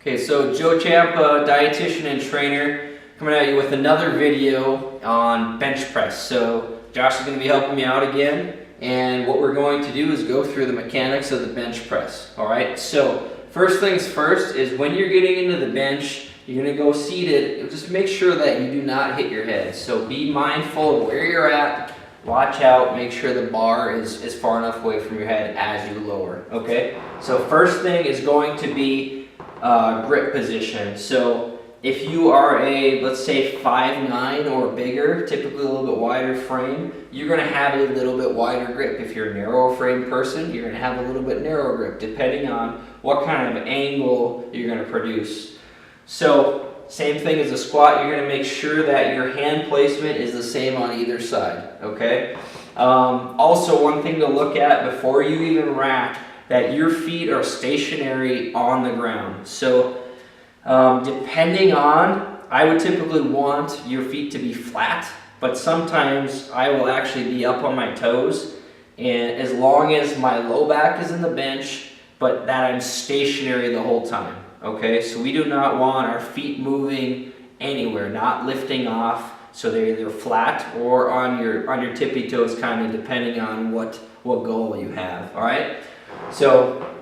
Okay, so Joe Ciampa, dietitian and trainer, coming at you with another video on bench press. So Josh is going to be helping me out again, and what we're going to do is go through the mechanics of the bench press. All right, so first things first is when you're getting into the bench, you're going to go seated. Just make sure that you do not hit your head. So be mindful of where you're at. Watch out, make sure the bar is far enough away from your head as you lower, okay? So first thing is going to be grip position. So if you are a, let's say 5'9" or bigger, typically a little bit wider frame, you're gonna have a little bit wider grip. If you're a narrow frame person, you're gonna have a little bit narrow grip, depending on what kind of angle you're gonna produce. So same thing as a squat, you're going to make sure that your hand placement is the same on either side, okay? Also, one thing to look at before you even rack, that your feet are stationary on the ground. So depending on, I would typically want your feet to be flat, but sometimes I will actually be up on my toes, and as long as my low back is in the bench, but that I'm stationary the whole time. Okay, so we do not want our feet moving anywhere, not lifting off, so they're either flat or on your tippy toes, kind of depending on what goal you have. All right, so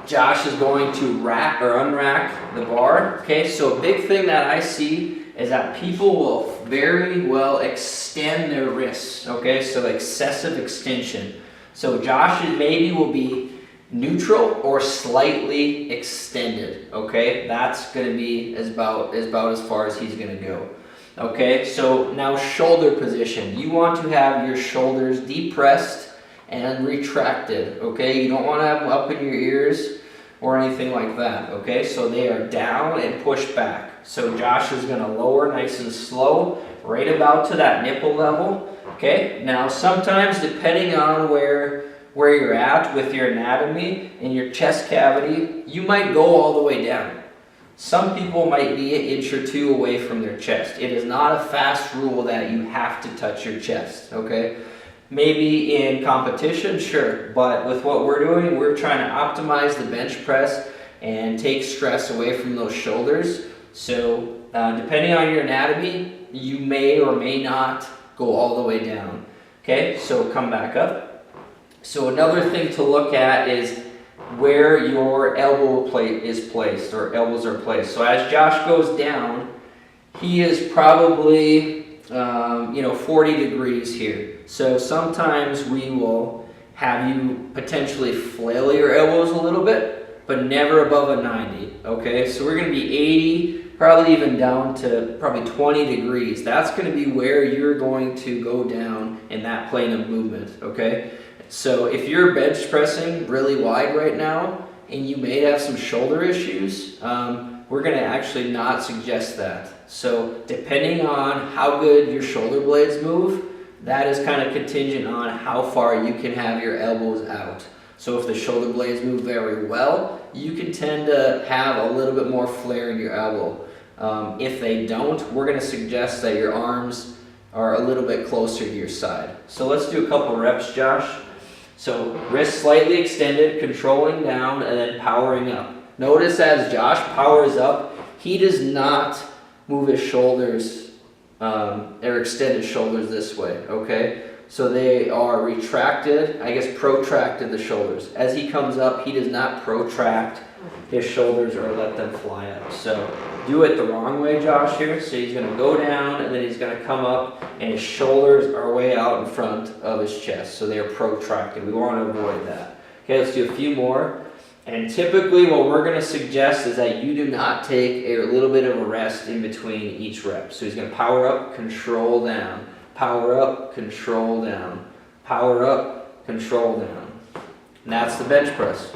Josh is going to rack or unrack the bar. Okay, so a big thing that I see is that people will very well extend their wrists. Okay, so excessive extension. So Josh maybe will be neutral or slightly extended, okay? That's gonna be about as far as he's gonna go. Okay, so now shoulder position. You want to have your shoulders depressed and retracted, okay? You don't wanna have them up in your ears or anything like that, okay? So they are down and pushed back. So Josh is gonna lower nice and slow, right about to that nipple level, okay? Now sometimes depending on where you're at with your anatomy and your chest cavity, you might go all the way down. Some people might be an inch or two away from their chest. It is not a fast rule that you have to touch your chest, okay? Maybe in competition, sure, but with what we're doing, we're trying to optimize the bench press and take stress away from those shoulders. So depending on your anatomy, you may or may not go all the way down. Okay, so come back up. So another thing to look at is where your elbow plate is placed, or elbows are placed. So as Josh goes down, he is probably 40 degrees here. So sometimes we will have you potentially flail your elbows a little bit, but never above a 90. Okay, so we're going to be 80, probably even down to probably 20 degrees. That's going to be where you're going to go down in that plane of movement. Okay. So if you're bench pressing really wide right now and you may have some shoulder issues, we're going to actually not suggest that. So depending on how good your shoulder blades move, that is kind of contingent on how far you can have your elbows out. So if the shoulder blades move very well, you can tend to have a little bit more flare in your elbow. If they don't, we're going to suggest that your arms are a little bit closer to your side. So let's do a couple reps, Josh. So wrist slightly extended, controlling down, and then powering up. Notice as Josh powers up, he does not move his shoulders or extend his shoulders this way, okay? So they are retracted, I guess protracted the shoulders. As he comes up, he does not protract his shoulders or let them fly up. So do it the wrong way, Josh, here. So he's gonna go down and then he's gonna come up and his shoulders are way out in front of his chest. So they're protracted. We wanna avoid that. Okay, let's do a few more. And typically what we're gonna suggest is that you do not take a little bit of a rest in between each rep. So he's gonna power up, control down, power up, control down, power up, control down. And that's the bench press.